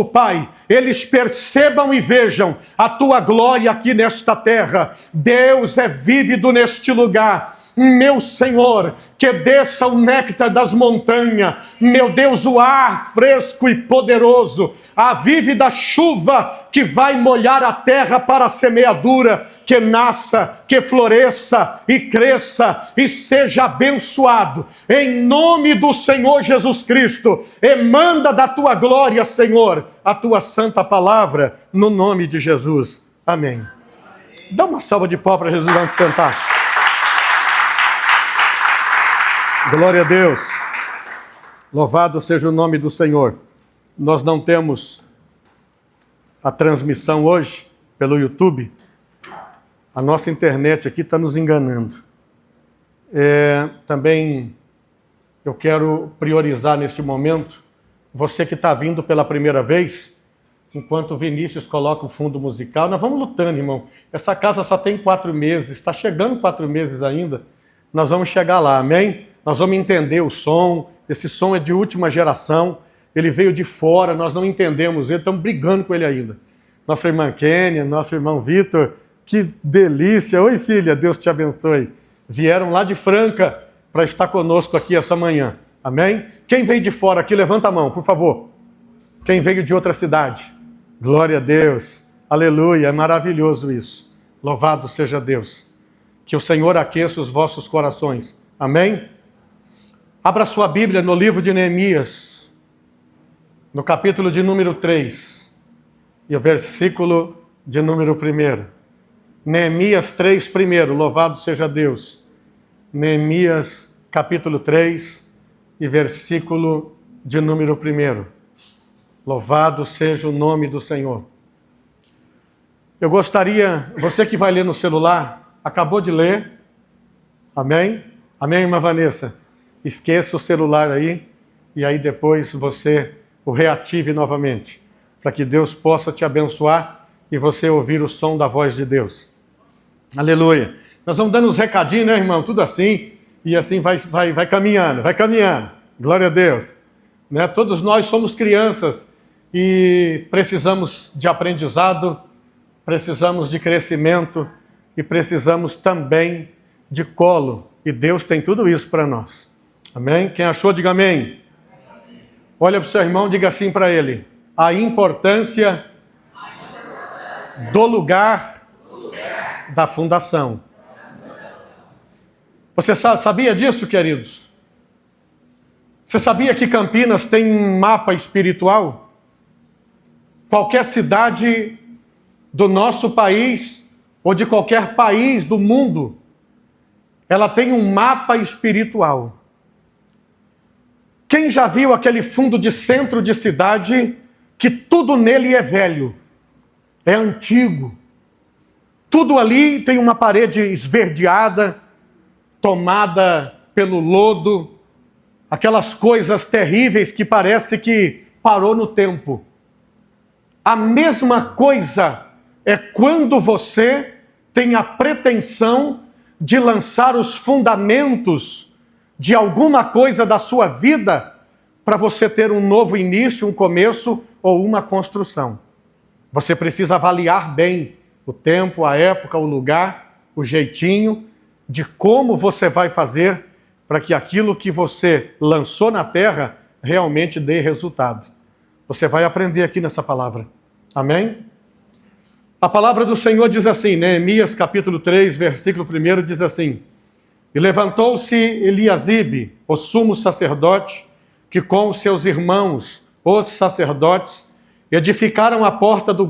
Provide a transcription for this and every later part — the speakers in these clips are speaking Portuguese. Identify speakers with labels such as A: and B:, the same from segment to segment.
A: Pai, eles percebam e vejam a tua glória aqui nesta terra. Deus é vívido neste lugar. Meu Senhor, que desça o néctar das montanhas, meu Deus, o ar fresco e poderoso, a vívida chuva que vai molhar a terra para a semeadura, que nasça, que floresça e cresça e seja abençoado, em nome do Senhor Jesus Cristo. Emanda da tua glória, Senhor, a tua santa palavra, no nome de Jesus. Amém. Dá uma salva de palmas para Jesus antes de sentar. Glória a Deus. Louvado seja o nome do Senhor. Nós não temos a transmissão hoje pelo YouTube. A nossa internet aqui está nos enganando. Também eu quero priorizar nesse momento você que está vindo pela primeira vez, enquanto o Vinícius coloca o fundo musical. Nós vamos lutando, irmão. Essa casa só tem 4 meses, está chegando 4 meses ainda. Nós vamos chegar lá, amém? Nós vamos entender o som. Esse som é de última geração. Ele veio de fora, nós não entendemos ele, estamos brigando com ele ainda. Nossa irmã Kênia, nosso irmão Vitor, que delícia. Oi, filha, Deus te abençoe. Vieram lá de Franca para estar conosco aqui essa manhã. Amém? Quem veio de fora aqui, levanta a mão, por favor. Quem veio de outra cidade? Glória a Deus. Aleluia, é maravilhoso isso. Louvado seja Deus. Que o Senhor aqueça os vossos corações. Amém? Abra sua Bíblia no livro de Neemias, no capítulo de número 3, e o versículo de número 1. Neemias 3, primeiro, louvado seja Deus. Neemias, capítulo 3, e versículo de número 1. Louvado seja o nome do Senhor. Eu gostaria, você que vai ler no celular, acabou de ler, amém? Amém, irmã Vanessa? Esqueça o celular aí, e aí depois você o reative novamente, para que Deus possa te abençoar e você ouvir o som da voz de Deus. Aleluia. Nós vamos dando uns recadinhos, né, irmão? Tudo assim, e assim vai caminhando, vai caminhando. Glória a Deus. Né? Todos nós somos crianças e precisamos de aprendizado, precisamos de crescimento e precisamos também de colo. E Deus tem tudo isso para nós. Amém? Quem achou, diga amém. Olha para o seu irmão, diga assim para ele: a importância do lugar da fundação. Você sabia disso, queridos? Você sabia que Campinas tem um mapa espiritual? Qualquer cidade do nosso país, ou de qualquer país do mundo, ela tem um mapa espiritual. Quem já viu aquele fundo de centro de cidade que tudo nele é velho, é antigo? Tudo ali tem uma parede esverdeada, tomada pelo lodo, aquelas coisas terríveis que parece que parou no tempo. A mesma coisa é quando você tem a pretensão de lançar os fundamentos de alguma coisa da sua vida para você ter um novo início, um começo ou uma construção. Você precisa avaliar bem o tempo, a época, o lugar, o jeitinho de como você vai fazer para que aquilo que você lançou na terra realmente dê resultado. Você vai aprender aqui nessa palavra. Amém? A palavra do Senhor diz assim, Neemias capítulo 3, versículo 1, diz assim: e levantou-se Eliasibe, o sumo sacerdote, que com os seus irmãos, os sacerdotes, edificaram a porta do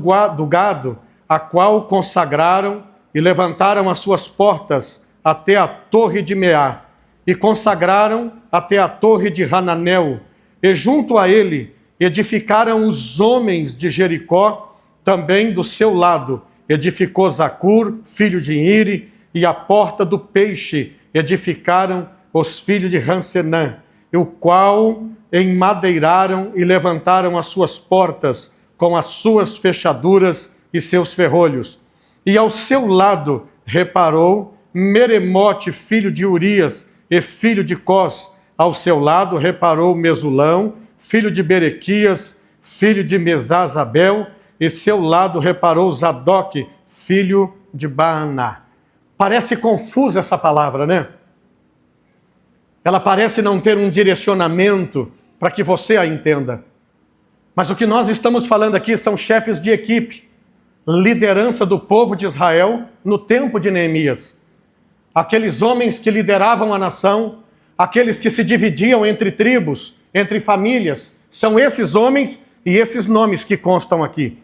A: gado, a qual consagraram e levantaram as suas portas até a torre de Meá, e consagraram até a torre de Hananel, e junto a ele edificaram os homens de Jericó, também do seu lado edificou Zacur, filho de Iri, e a porta do peixe edificaram os filhos de Rancenã, o qual enmadeiraram e levantaram as suas portas com as suas fechaduras e seus ferrolhos. E ao seu lado reparou Meremote, filho de Urias e filho de Cós. Ao seu lado reparou Mesulão, filho de Berequias, filho de Mesazabel, e seu lado reparou Zadok, filho de Baaná. Parece confusa essa palavra, né? Ela parece não ter um direcionamento para que você a entenda. Mas o que nós estamos falando aqui são chefes de equipe, liderança do povo de Israel no tempo de Neemias. Aqueles homens que lideravam a nação, aqueles que se dividiam entre tribos, entre famílias, são esses homens e esses nomes que constam aqui.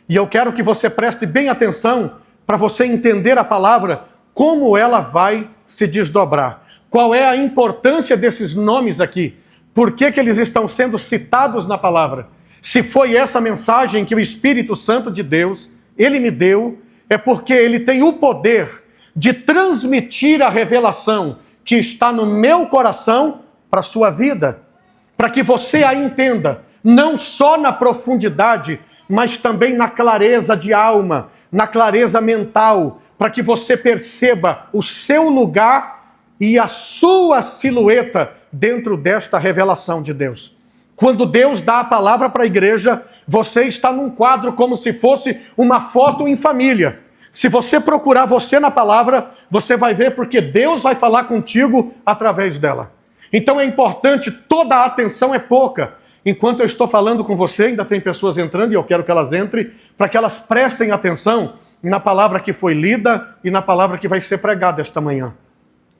A: E eu quero que você preste bem atenção para você entender a palavra, como ela vai se desdobrar. Qual é a importância desses nomes aqui? Por que eles estão sendo citados na palavra? Se foi essa mensagem que o Espírito Santo de Deus, ele me deu, é porque ele tem o poder de transmitir a revelação que está no meu coração para a sua vida, para que você a entenda, não só na profundidade, mas também na clareza de alma, na clareza mental, para que você perceba o seu lugar e a sua silhueta dentro desta revelação de Deus. Quando Deus dá a palavra para a igreja, você está num quadro como se fosse uma foto em família. Se você procurar você na palavra, você vai ver porque Deus vai falar contigo através dela. Então é importante, toda a atenção é pouca. Enquanto eu estou falando com você, ainda tem pessoas entrando e eu quero que elas entrem, para que elas prestem atenção na palavra que foi lida e na palavra que vai ser pregada esta manhã.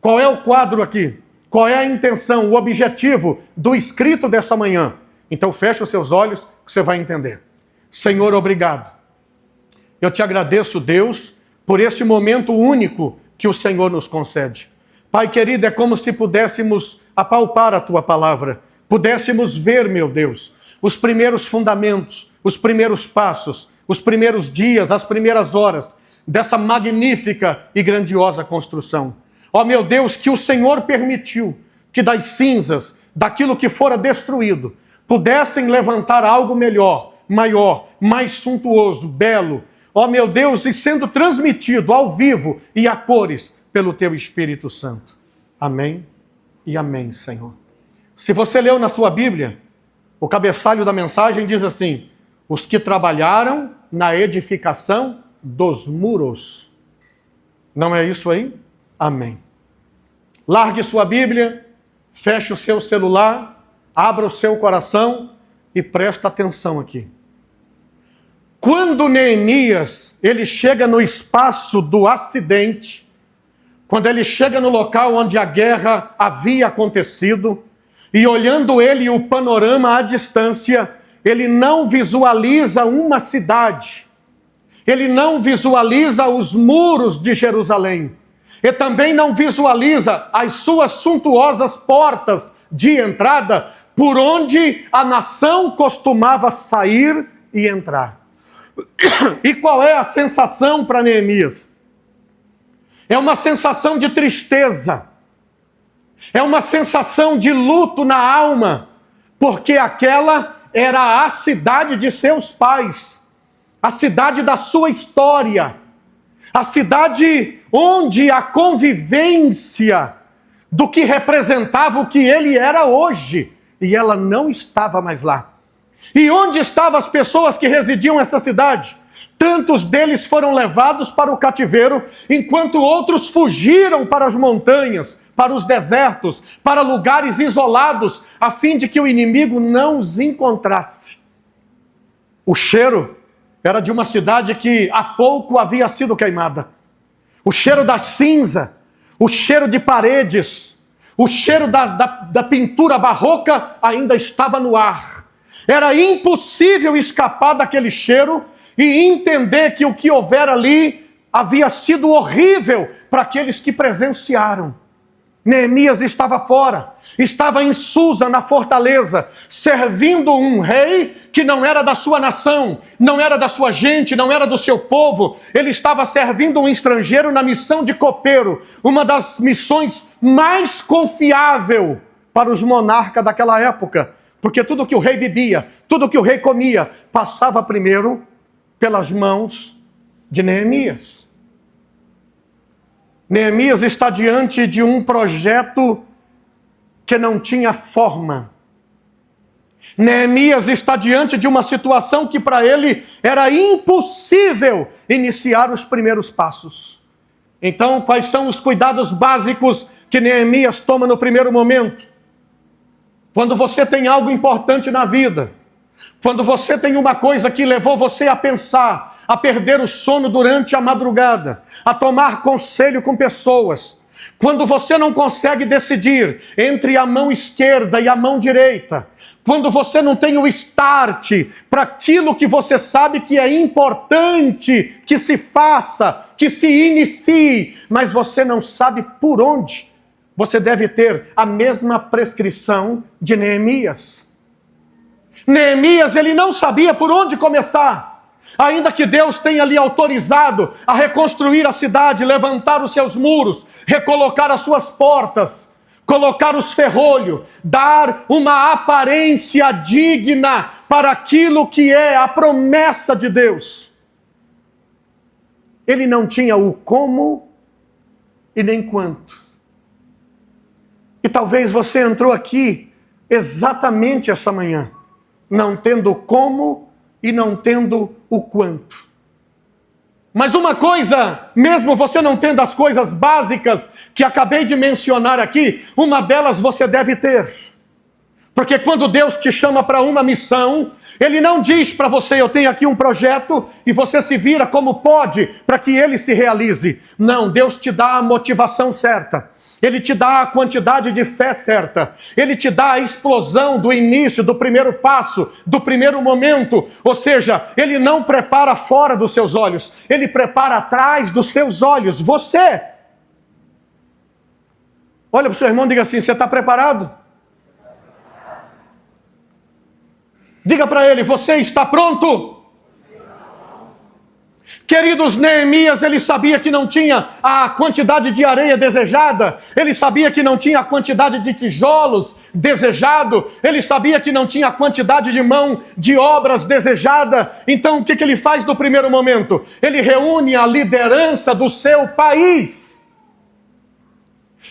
A: Qual é o quadro aqui? Qual é a intenção, o objetivo do escrito dessa manhã? Então feche os seus olhos que você vai entender. Senhor, obrigado. Eu te agradeço, Deus, por esse momento único que o Senhor nos concede. Pai querido, é como se pudéssemos apalpar a tua palavra, pudéssemos ver, meu Deus, os primeiros fundamentos, os primeiros passos, os primeiros dias, as primeiras horas dessa magnífica e grandiosa construção. Ó meu Deus, que o Senhor permitiu que das cinzas, daquilo que fora destruído, pudessem levantar algo melhor, maior, mais suntuoso, belo. Ó meu Deus, e sendo transmitido ao vivo e a cores pelo teu Espírito Santo. Amém e amém, Senhor. Se você leu na sua Bíblia, o cabeçalho da mensagem diz assim: os que trabalharam na edificação dos muros. Não é isso aí? Amém. Largue sua Bíblia, feche o seu celular, abra o seu coração e presta atenção aqui. Quando Neemias, ele chega no espaço do acidente, quando ele chega no local onde a guerra havia acontecido, e olhando ele o panorama à distância, ele não visualiza uma cidade, ele não visualiza os muros de Jerusalém, e também não visualiza as suas suntuosas portas de entrada, por onde a nação costumava sair e entrar. E qual é a sensação para Neemias? É uma sensação de tristeza, é uma sensação de luto na alma, porque aquela era a cidade de seus pais, a cidade da sua história, a cidade onde a convivência do que representava o que ele era hoje, e ela não estava mais lá. E onde estavam as pessoas que residiam nessa cidade? Tantos deles foram levados para o cativeiro, enquanto outros fugiram para as montanhas, para os desertos, para lugares isolados, a fim de que o inimigo não os encontrasse. O cheiro era de uma cidade que há pouco havia sido queimada. O cheiro da cinza, o cheiro de paredes, o cheiro da pintura barroca ainda estava no ar. Era impossível escapar daquele cheiro e entender que o que houver ali havia sido horrível para aqueles que presenciaram. Neemias estava fora, estava em Susa, na fortaleza, servindo um rei que não era da sua nação, não era da sua gente, não era do seu povo. Ele estava servindo um estrangeiro na missão de copeiro, uma das missões mais confiável para os monarcas daquela época, porque tudo que o rei bebia, tudo que o rei comia, passava primeiro pelas mãos de Neemias. Neemias está diante de um projeto que não tinha forma. Neemias está diante de uma situação que para ele era impossível iniciar os primeiros passos. Então, quais são os cuidados básicos que Neemias toma no primeiro momento? Quando você tem algo importante na vida, quando você tem uma coisa que levou você a pensar, a perder o sono durante a madrugada, a tomar conselho com pessoas, quando você não consegue decidir entre a mão esquerda e a mão direita, quando você não tem o start para aquilo que você sabe que é importante que se faça, que se inicie, mas você não sabe por onde, você deve ter a mesma prescrição de Neemias. Neemias, ele não sabia por onde começar. Ainda que Deus tenha lhe autorizado a reconstruir a cidade, levantar os seus muros, recolocar as suas portas, colocar os ferrolhos, dar uma aparência digna para aquilo que é a promessa de Deus. Ele não tinha o como e nem quanto. E talvez você entrou aqui exatamente essa manhã, não tendo como e não tendo o quanto. Mas uma coisa, mesmo você não tendo as coisas básicas que acabei de mencionar aqui, uma delas você deve ter. Porque quando Deus te chama para uma missão, Ele não diz para você, eu tenho aqui um projeto, e você se vira como pode para que ele se realize. Não, Deus te dá a motivação certa. Ele te dá a quantidade de fé certa. Ele te dá a explosão do início, do primeiro passo, do primeiro momento. Ou seja, Ele não prepara fora dos seus olhos. Ele prepara atrás dos seus olhos. Você. Olha para o seu irmão e diga assim, você está preparado? Diga para ele, você está pronto? Queridos, Neemias, ele sabia que não tinha a quantidade de areia desejada, ele sabia que não tinha a quantidade de tijolos desejado, ele sabia que não tinha a quantidade de mão de obras desejada. Então o que ele faz no primeiro momento? Ele reúne a liderança do seu país.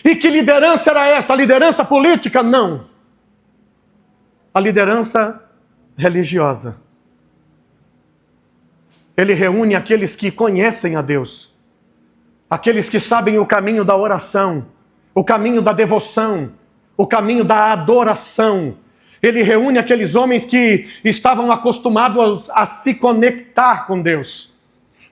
A: E que liderança era essa? A liderança política? Não. A liderança religiosa. Ele reúne aqueles que conhecem a Deus, aqueles que sabem o caminho da oração, o caminho da devoção, o caminho da adoração. Ele reúne aqueles homens que estavam acostumados a se conectar com Deus.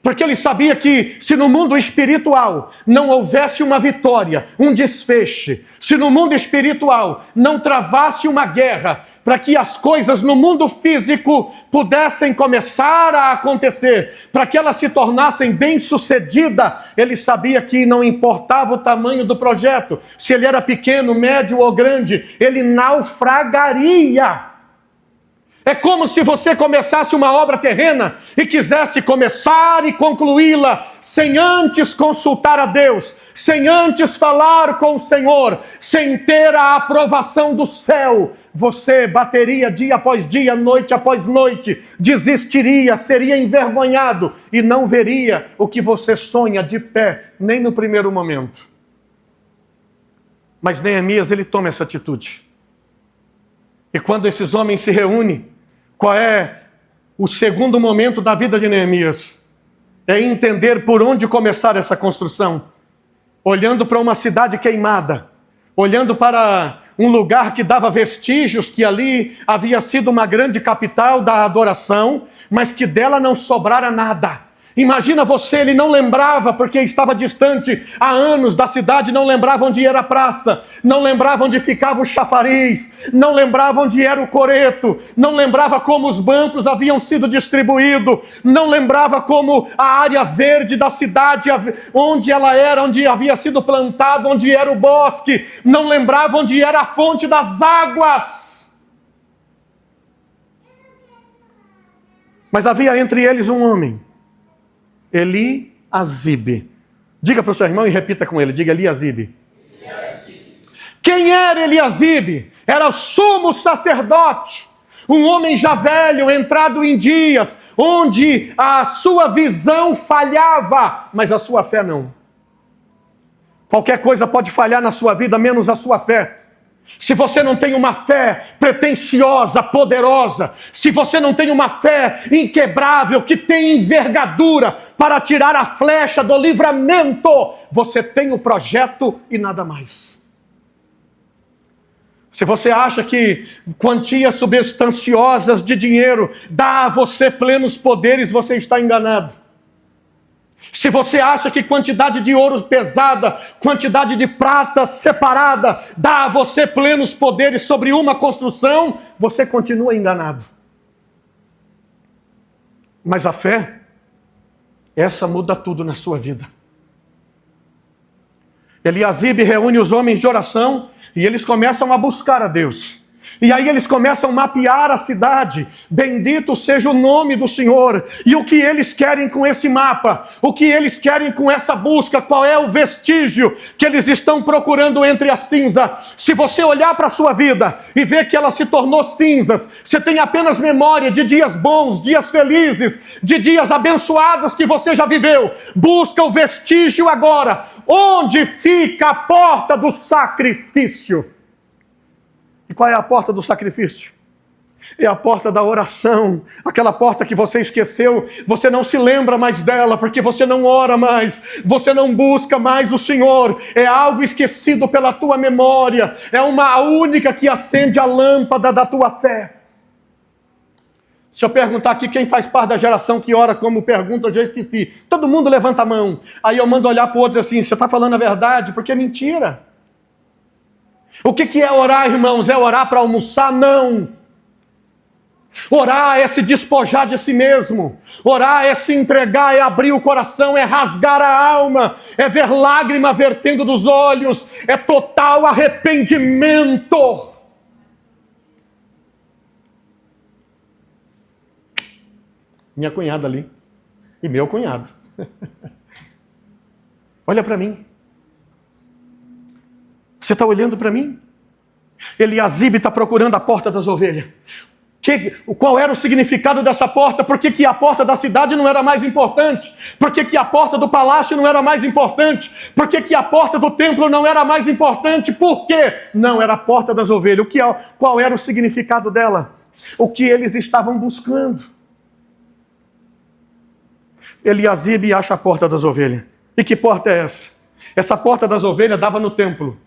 A: Porque ele sabia que se no mundo espiritual não houvesse uma vitória, um desfecho, se no mundo espiritual não travasse uma guerra, para que as coisas no mundo físico pudessem começar a acontecer, para que elas se tornassem bem-sucedidas, ele sabia que não importava o tamanho do projeto, se ele era pequeno, médio ou grande, ele naufragaria. É como se você começasse uma obra terrena e quisesse começar e concluí-la sem antes consultar a Deus, sem antes falar com o Senhor, sem ter a aprovação do céu. Você bateria dia após dia, noite após noite, desistiria, seria envergonhado e não veria o que você sonha de pé, nem no primeiro momento. Mas Neemias, ele toma essa atitude. E quando esses homens se reúnem, qual é o segundo momento da vida de Neemias? É entender por onde começar essa construção. Olhando para uma cidade queimada, olhando para um lugar que dava vestígios que ali havia sido uma grande capital da adoração, mas que dela não sobrara nada. Imagina você, ele não lembrava, porque estava distante há anos da cidade, não lembrava onde era a praça, não lembrava onde ficava o chafariz, não lembrava onde era o coreto, não lembrava como os bancos haviam sido distribuídos, não lembrava como a área verde da cidade, onde ela era, onde havia sido plantado, onde era o bosque, não lembrava onde era a fonte das águas. Mas havia entre eles um homem, Eliasibe. Diga para o seu irmão e repita com ele. Diga Eliasibe. Quem era Eliasibe? Era sumo sacerdote. Um homem já velho, entrado em dias, onde a sua visão falhava, mas a sua fé não. Qualquer coisa pode falhar na sua vida, menos a sua fé. se você não tem uma fé pretensiosa, poderosa, se você não tem uma fé inquebrável, que tem envergadura para tirar a flecha do livramento, você tem o projeto e nada mais. Se você acha que quantias substanciosas de dinheiro dá a você plenos poderes, você está enganado. Se você acha que quantidade de ouro pesada, quantidade de prata separada, dá a você plenos poderes sobre uma construção, você continua enganado. Mas a fé, essa muda tudo na sua vida. Eliasibe reúne os homens de oração e eles começam a buscar a Deus. E aí eles começam a mapear a cidade. Bendito seja o nome do Senhor. E o que eles querem com esse mapa? O que eles querem com essa busca? Qual é o vestígio que eles estão procurando entre a cinza? Se você olhar para a sua vida e ver que ela se tornou cinzas, você tem apenas memória de dias bons, dias felizes, de dias abençoados que você já viveu. Busca o vestígio agora. Onde fica a porta do sacrifício? E qual é a porta do sacrifício? É a porta da oração, aquela porta que você esqueceu, você não se lembra mais dela, porque você não ora mais, você não busca mais o Senhor, é algo esquecido pela tua memória, é a única que acende a lâmpada da tua fé. Se eu perguntar aqui quem faz parte da geração que ora como pergunta, eu já esqueci. Todo mundo levanta a mão, aí eu mando olhar para o outro e dizer assim, você está falando a verdade, porque é mentira. O que é orar, irmãos? É orar para almoçar? Não. Orar é se despojar de si mesmo. Orar é se entregar, é abrir o coração, é rasgar a alma, é ver lágrima vertendo dos olhos, é total arrependimento. Minha cunhada ali e meu cunhado. Olha para mim. Você está olhando para mim? Eliasibe está procurando a porta das ovelhas. Qual era o significado dessa porta? Por que a porta da cidade não era mais importante? Por que a porta do palácio não era mais importante? Por que a porta do templo não era mais importante? Por quê? Não, era a porta das ovelhas. Qual era o significado dela? O que eles estavam buscando? Eliasibe acha a porta das ovelhas. E que porta é essa? Essa porta das ovelhas dava no templo.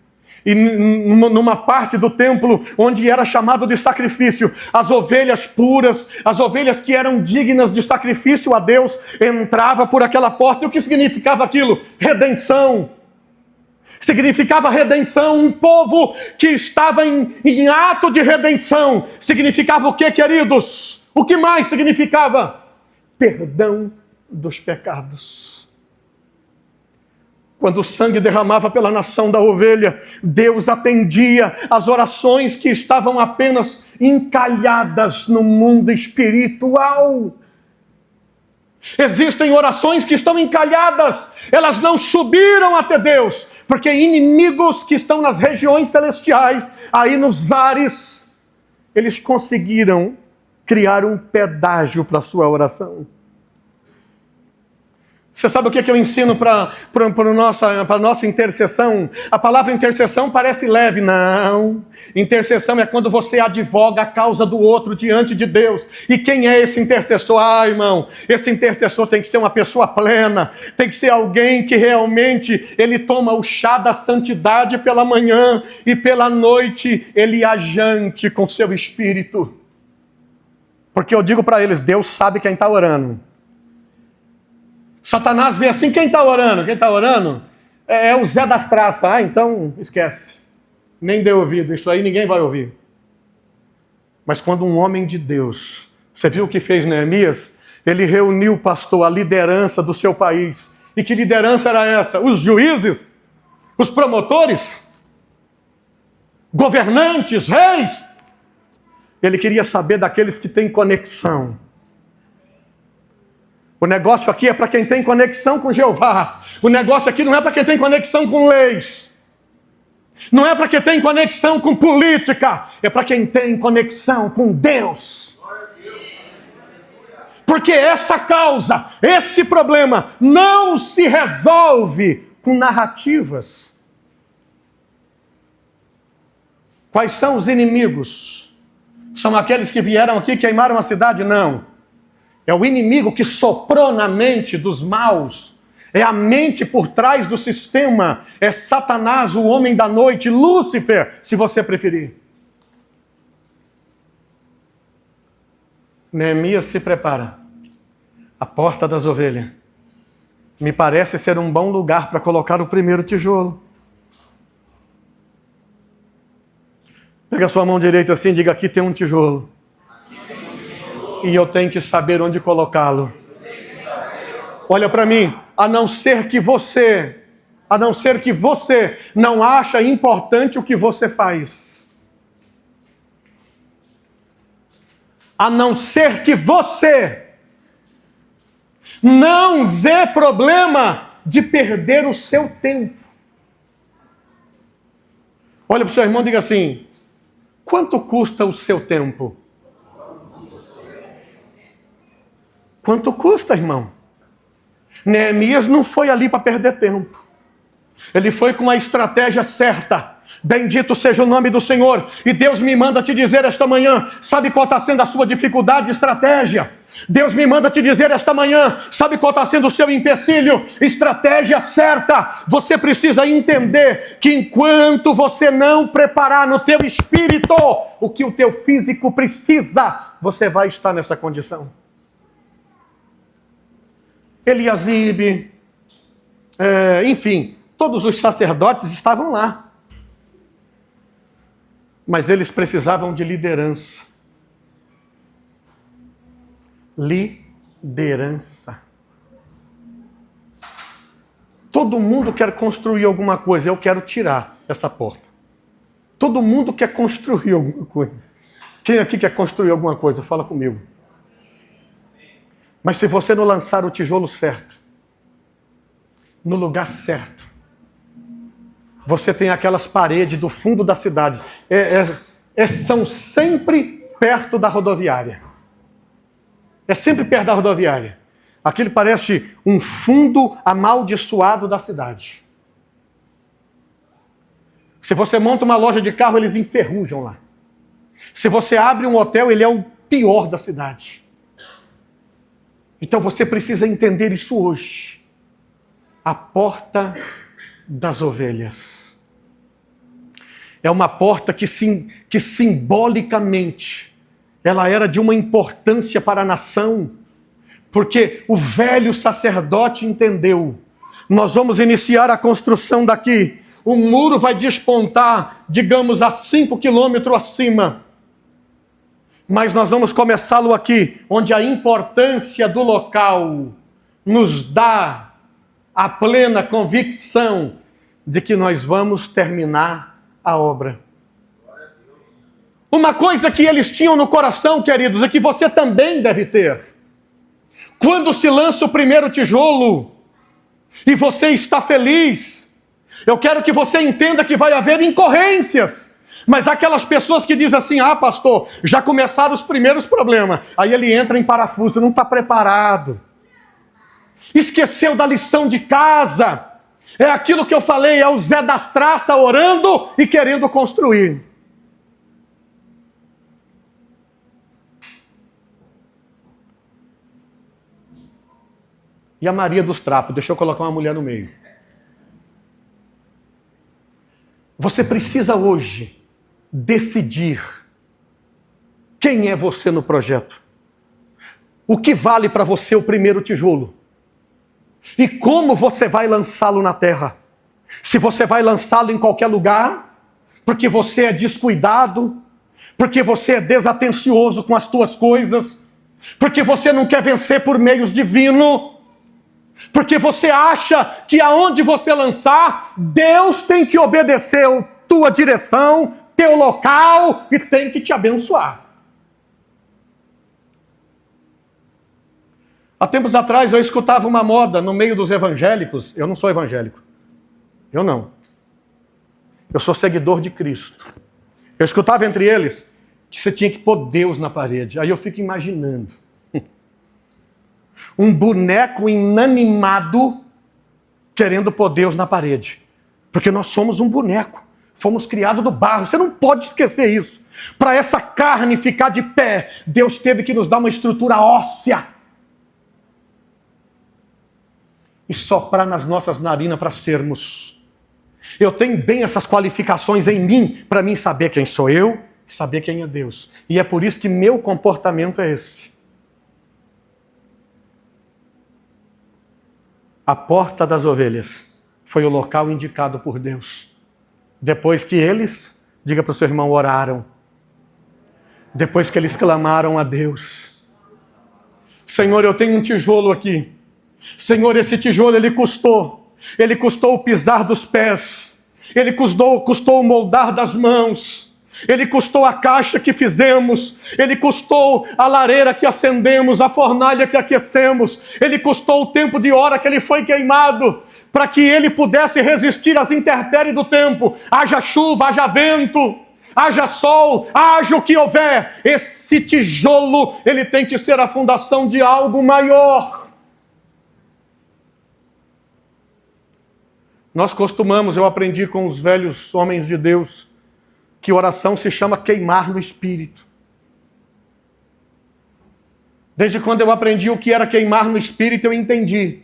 A: E numa parte do templo onde era chamado de sacrifício, as ovelhas puras, as ovelhas que eram dignas de sacrifício a Deus, entrava por aquela porta. E o que significava aquilo? Redenção. Significava redenção, um povo que estava em ato de redenção. Significava o que, queridos? O que mais significava? Perdão dos pecados. Quando o sangue derramava pela nação da ovelha, Deus atendia as orações que estavam apenas encalhadas no mundo espiritual. Existem orações que estão encalhadas, elas não subiram até Deus, porque inimigos que estão nas regiões celestiais, aí nos ares, eles conseguiram criar um pedágio para a sua oração. Você sabe o que eu ensino para a nossa intercessão? A palavra intercessão parece leve. Não. Intercessão é quando você advoga a causa do outro diante de Deus. E quem é esse intercessor? Irmão, esse intercessor tem que ser uma pessoa plena. Tem que ser alguém que realmente ele toma o chá da santidade pela manhã e pela noite ele ajante com seu espírito. Porque eu digo para eles, Deus sabe quem está orando. Satanás vê assim, quem está orando? Quem está orando? É o Zé das Traças. Ah, então esquece. Nem dê ouvido, isso aí ninguém vai ouvir. Mas quando um homem de Deus, você viu o que fez Neemias? Ele reuniu, pastor, a liderança do seu país. E que liderança era essa? Os juízes? Os promotores? Governantes? Reis? Ele queria saber daqueles que têm conexão. O negócio aqui é para quem tem conexão com Jeová. O negócio aqui não é para quem tem conexão com leis. Não é para quem tem conexão com política. É para quem tem conexão com Deus. Porque essa causa, esse problema, não se resolve com narrativas. Quais são os inimigos? São aqueles que vieram aqui e queimaram a cidade? Não. É o inimigo que soprou na mente dos maus. É a mente por trás do sistema. É Satanás, o homem da noite, Lúcifer, se você preferir. Neemias se prepara. A porta das ovelhas. Me parece ser um bom lugar para colocar o primeiro tijolo. Pega a sua mão direita assim e diga: aqui tem um tijolo. E eu tenho que saber onde colocá-lo. Olha para mim, a não ser que você não acha importante o que você faz. A não ser que você não vê problema de perder o seu tempo. Olha para o seu irmão e diga assim: quanto custa o seu tempo? Quanto custa, irmão? Neemias não foi ali para perder tempo. Ele foi com a estratégia certa. Bendito seja o nome do Senhor. E Deus me manda te dizer esta manhã, sabe qual está sendo a sua dificuldade de estratégia? Deus me manda te dizer esta manhã, sabe qual está sendo o seu empecilho? Estratégia certa. Você precisa entender que enquanto você não preparar no teu espírito o que o teu físico precisa, você vai estar nessa condição. Eliasibe, enfim, todos os sacerdotes estavam lá. Mas eles precisavam de liderança. Liderança. Todo mundo quer construir alguma coisa. Eu quero tirar essa porta. Todo mundo quer construir alguma coisa. Quem aqui quer construir alguma coisa? Fala comigo. Mas se você não lançar o tijolo certo, no lugar certo, você tem aquelas paredes do fundo da cidade. São sempre perto da rodoviária. É sempre perto da rodoviária. Aquilo parece um fundo amaldiçoado da cidade. Se você monta uma loja de carro, eles enferrujam lá. Se você abre um hotel, ele é o pior da cidade. Então você precisa entender isso hoje. A porta das ovelhas. É uma porta que simbolicamente ela era de uma importância para a nação, porque o velho sacerdote entendeu. Nós vamos iniciar a construção daqui. O muro vai despontar, digamos, a 5 quilômetros acima. Mas nós vamos começá-lo aqui, onde a importância do local nos dá a plena convicção de que nós vamos terminar a obra. Uma coisa que eles tinham no coração, queridos, é que você também deve ter. Quando se lança o primeiro tijolo e você está feliz, eu quero que você entenda que vai haver incorrências. Mas aquelas pessoas que dizem assim: ah, pastor, já começaram os primeiros problemas. Aí ele entra em parafuso, não está preparado. Esqueceu da lição de casa. É aquilo que eu falei, é o Zé das Traças orando e querendo construir. E a Maria dos Trapos, deixa eu colocar uma mulher no meio. Você precisa hoje decidir quem é você no projeto. O que vale para você o primeiro tijolo? E como você vai lançá-lo na terra? Se você vai lançá-lo em qualquer lugar, porque você é descuidado, porque você é desatencioso com as tuas coisas, porque você não quer vencer por meios divinos, porque você acha que aonde você lançar, Deus tem que obedecer a tua direção, teu local e tem que te abençoar. Há tempos atrás eu escutava uma moda no meio dos evangélicos. Eu não sou evangélico. Eu não. Eu sou seguidor de Cristo. Eu escutava entre eles que você tinha que pôr Deus na parede. Aí eu fico imaginando. Um boneco inanimado querendo pôr Deus na parede. Porque nós somos um boneco. Fomos criados do barro. Você não pode esquecer isso. Para essa carne ficar de pé, Deus teve que nos dar uma estrutura óssea. E soprar nas nossas narinas para sermos. Eu tenho bem essas qualificações em mim, para mim saber quem sou eu e saber quem é Deus. E é por isso que meu comportamento é esse. A porta das ovelhas foi o local indicado por Deus. Depois que eles, diga para o seu irmão, oraram. Depois que eles clamaram a Deus. Senhor, eu tenho um tijolo aqui. Senhor, esse tijolo, ele custou o pisar dos pés, ele custou o moldar das mãos, ele custou a caixa que fizemos, ele custou a lareira que acendemos, a fornalha que aquecemos, ele custou o tempo de hora que ele foi queimado, para que ele pudesse resistir às intempéries do tempo, haja chuva, haja vento, haja sol, haja o que houver, esse tijolo, ele tem que ser a fundação de algo maior. Nós costumamos, eu aprendi com os velhos homens de Deus, que oração se chama queimar no Espírito. Desde quando eu aprendi o que era queimar no Espírito, eu entendi.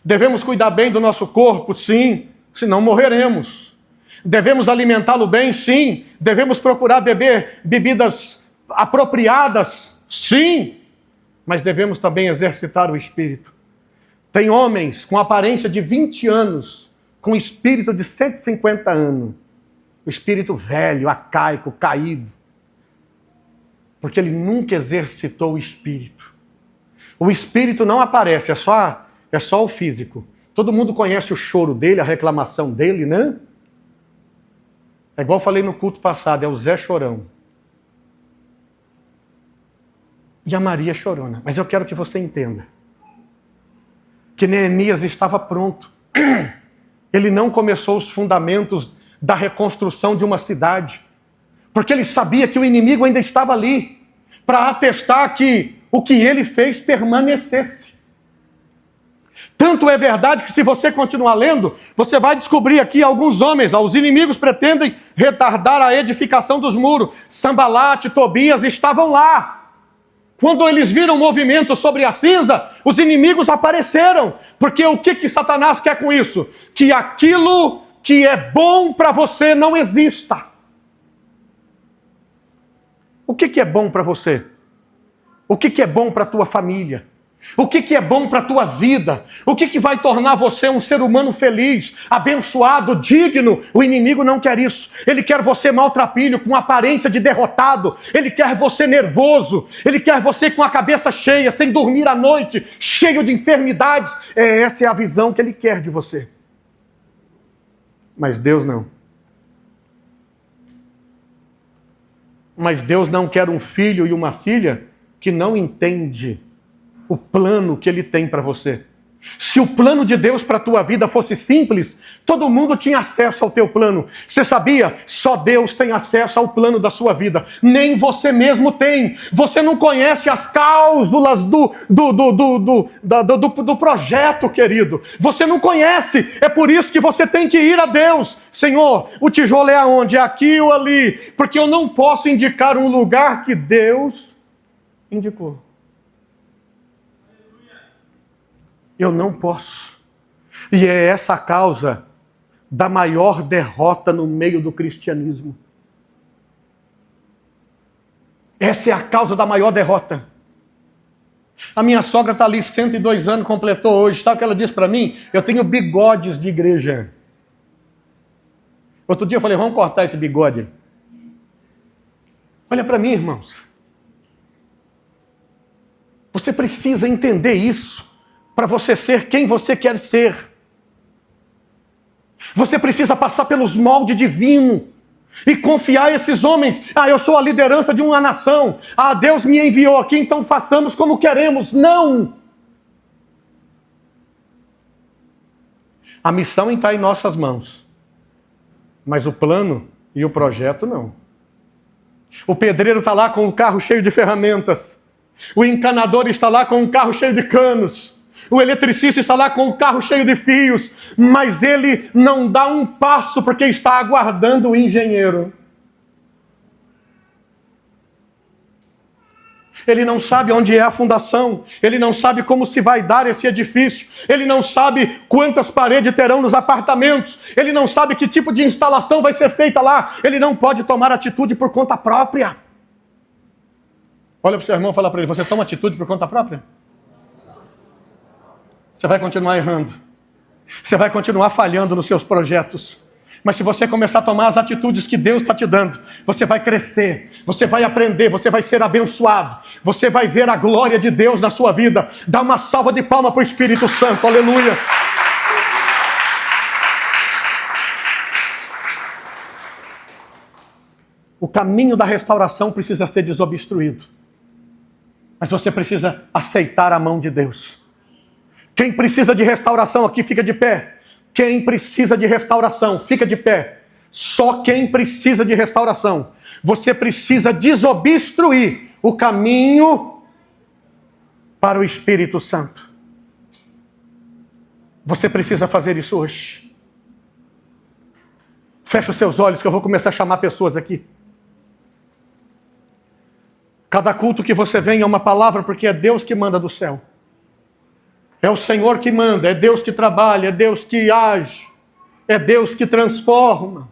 A: Devemos cuidar bem do nosso corpo, sim, senão morreremos. Devemos alimentá-lo bem, sim. Devemos procurar beber bebidas apropriadas, sim. Mas devemos também exercitar o Espírito. Tem homens com aparência de 20 anos, com espírito de 150 anos. O espírito velho, arcaico, caído. Porque ele nunca exercitou o espírito. O espírito não aparece, é só o físico. Todo mundo conhece o choro dele, a reclamação dele, né? É igual eu falei no culto passado, é o Zé Chorão. E a Maria Chorona. Mas eu quero que você entenda que Neemias estava pronto. Ele não começou os fundamentos da reconstrução de uma cidade, porque ele sabia que o inimigo ainda estava ali, para atestar que o que ele fez permanecesse. Tanto é verdade que se você continuar lendo, você vai descobrir aqui alguns homens, os inimigos pretendem retardar a edificação dos muros. Sanbalate, Tobias estavam lá. Quando eles viram movimento sobre a cinza, os inimigos apareceram. Porque o que Satanás quer com isso? Que aquilo que é bom para você não exista. O que é bom para você? O que é bom para a tua família? O que é bom para a tua vida? O que vai tornar você um ser humano feliz, abençoado, digno? O inimigo não quer isso. Ele quer você maltrapilho, com aparência de derrotado. Ele quer você nervoso. Ele quer você com a cabeça cheia, sem dormir à noite, cheio de enfermidades. Essa é a visão que ele quer de você. Mas Deus não. Mas Deus não quer um filho e uma filha que não entende o plano que ele tem para você. Se o plano de Deus para a tua vida fosse simples, todo mundo tinha acesso ao teu plano. Você sabia? Só Deus tem acesso ao plano da sua vida. Nem você mesmo tem. Você não conhece as cláusulas do projeto, querido. Você não conhece. É por isso que você tem que ir a Deus. Senhor, o tijolo é aonde? É aqui ou ali? Porque eu não posso indicar um lugar que Deus indicou. Eu não posso. E é essa a causa da maior derrota no meio do cristianismo. Essa é a causa da maior derrota. A minha sogra está ali, 102 anos, completou hoje. Sabe o que ela disse para mim? Eu tenho bigodes de igreja. Outro dia eu falei, vamos cortar esse bigode. Olha para mim, irmãos. Você precisa entender isso. Para você ser quem você quer ser. Você precisa passar pelos moldes divinos e confiar esses homens. Eu sou a liderança de uma nação. Deus me enviou aqui, então façamos como queremos. Não! A missão está em nossas mãos. Mas o plano e o projeto não. O pedreiro está lá com o carro cheio de ferramentas. O encanador está lá com um carro cheio de canos. O eletricista está lá com o carro cheio de fios, mas ele não dá um passo porque está aguardando o engenheiro. Ele não sabe onde é a fundação, ele não sabe como se vai dar esse edifício, ele não sabe quantas paredes terão nos apartamentos, ele não sabe que tipo de instalação vai ser feita lá, ele não pode tomar atitude por conta própria. Olha para o seu irmão e fala para ele: você toma atitude por conta própria? Você vai continuar errando, você vai continuar falhando nos seus projetos. Mas se você começar a tomar as atitudes que Deus está te dando, você vai crescer, você vai aprender, você vai ser abençoado, você vai ver a glória de Deus na sua vida. Dá uma salva de palmas para o Espírito Santo, aleluia. O caminho da restauração precisa ser desobstruído, mas você precisa aceitar a mão de Deus. Quem precisa de restauração aqui, fica de pé. Quem precisa de restauração, fica de pé. Só quem precisa de restauração. Você precisa desobstruir o caminho para o Espírito Santo. Você precisa fazer isso hoje. Feche os seus olhos que eu vou começar a chamar pessoas aqui. Cada culto que você vem é uma palavra, porque é Deus que manda do céu. É o Senhor que manda, é Deus que trabalha, é Deus que age, é Deus que transforma,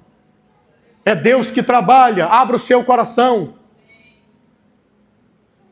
A: é Deus que trabalha. Abra o seu coração,